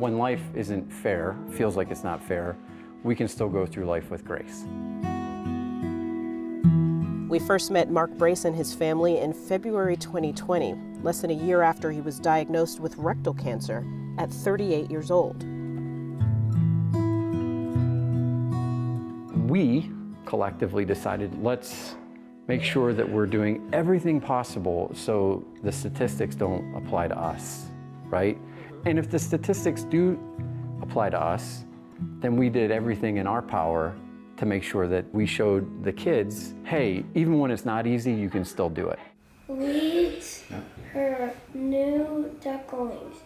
when life isn't fair, feels like it's not fair, we can still go through life with grace. We first met Mark Brace and his family in February 2020, less than a year after he was diagnosed with rectal cancer at 38 years old. We collectively decided, let's make sure that we're doing everything possible so the statistics don't apply to us, right? And if the statistics do apply to us, then we did everything in our power to make sure that we showed the kids, hey, even when it's not easy, you can still do it. Leads her new ducklings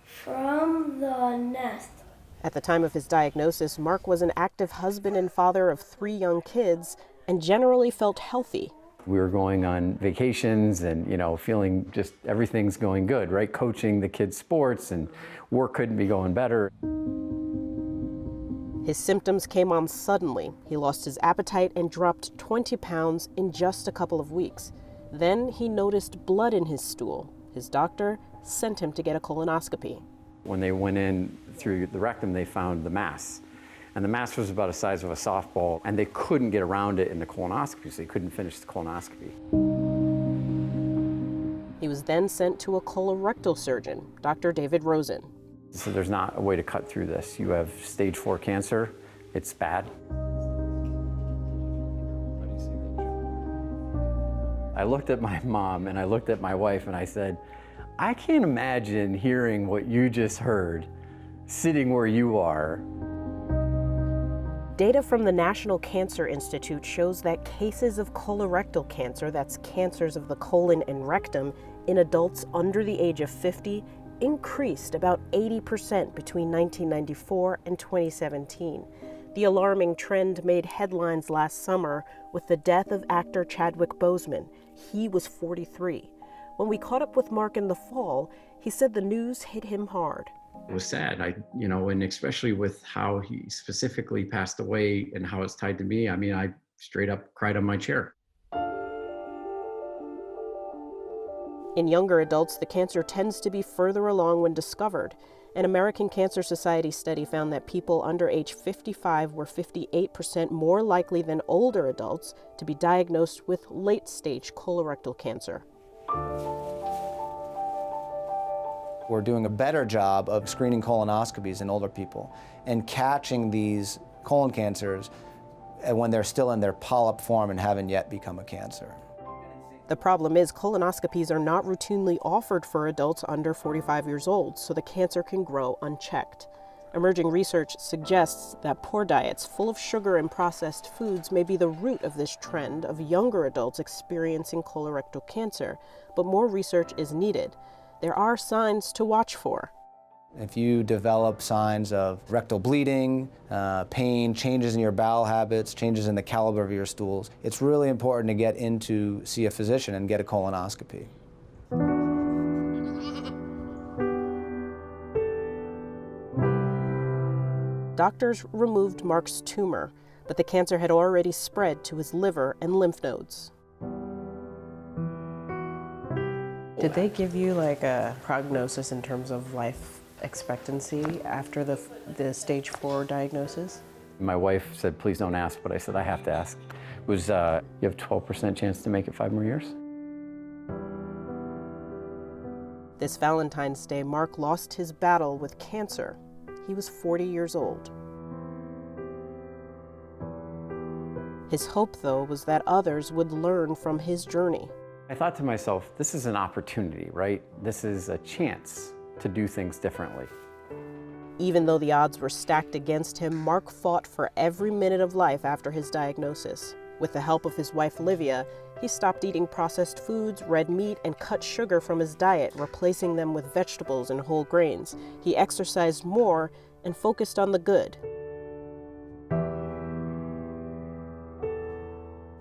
from the nest. At the time of his diagnosis, Mark was an active husband and father of 3 young kids and generally felt healthy. We were going on vacations and, feeling just everything's going good, right? Coaching the kids' sports and work couldn't be going better. His symptoms came on suddenly. He lost his appetite and dropped 20 pounds in just a couple of weeks. Then he noticed blood in his stool. His doctor sent him to get a colonoscopy. When they went in through the rectum, they found the mass. And the mass was about the size of a softball, and they couldn't get around it in the colonoscopy, so they couldn't finish the colonoscopy. He was then sent to a colorectal surgeon, Dr. David Rosen. So there's not a way to cut through this. You have stage 4 cancer, it's bad. I looked at my mom and I looked at my wife and I said, I can't imagine hearing what you just heard sitting where you are. Data from the National Cancer Institute shows that cases of colorectal cancer, that's cancers of the colon and rectum, in adults under the age of 50 increased about 80% between 1994 and 2017. The alarming trend made headlines last summer with the death of actor Chadwick Boseman. He was 43. When we caught up with Mark in the fall, he said the news hit him hard. It was sad, and especially with how he specifically passed away and how it's tied to me. I straight up cried on my chair. In younger adults, the cancer tends to be further along when discovered. An American Cancer Society study found that people under age 55 were 58% more likely than older adults to be diagnosed with late-stage colorectal cancer. We're doing a better job of screening colonoscopies in older people and catching these colon cancers when they're still in their polyp form and haven't yet become a cancer. The problem is colonoscopies are not routinely offered for adults under 45 years old, so the cancer can grow unchecked. Emerging research suggests that poor diets full of sugar and processed foods may be the root of this trend of younger adults experiencing colorectal cancer, but more research is needed. There are signs to watch for. If you develop signs of rectal bleeding, pain, changes in your bowel habits, changes in the caliber of your stools, it's really important to get in to see a physician and get a colonoscopy. Doctors removed Mark's tumor, but the cancer had already spread to his liver and lymph nodes. Did they give you a prognosis in terms of life expectancy after the stage 4 diagnosis? My wife said, please don't ask, but I said, I have to ask. It was, you have 12% chance to make it 5 more years? This Valentine's Day, Mark lost his battle with cancer. He was 40 years old. His hope, though, was that others would learn from his journey. I thought to myself, this is an opportunity, right? This is a chance to do things differently. Even though the odds were stacked against him, Mark fought for every minute of life after his diagnosis. With the help of his wife, Livia, he stopped eating processed foods, red meat, and cut sugar from his diet, replacing them with vegetables and whole grains. He exercised more and focused on the good.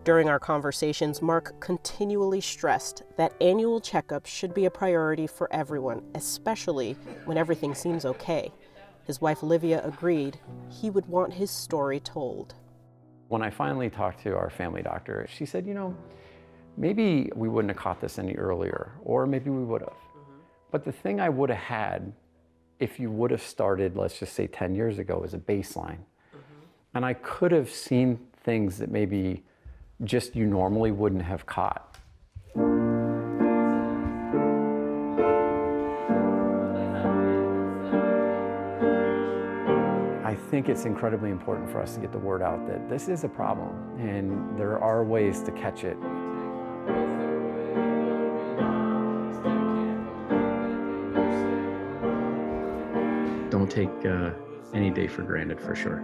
During our conversations, Mark continually stressed that annual checkups should be a priority for everyone, especially when everything seems okay. His wife, Livia, agreed he would want his story told. When I finally talked to our family doctor, she said, maybe we wouldn't have caught this any earlier, or maybe we would have. But the thing I would have had if you would have started, let's just say 10 years ago as a baseline. And I could have seen things that maybe just you normally wouldn't have caught. I think it's incredibly important for us to get the word out that this is a problem and there are ways to catch it. Don't take any day for granted, for sure.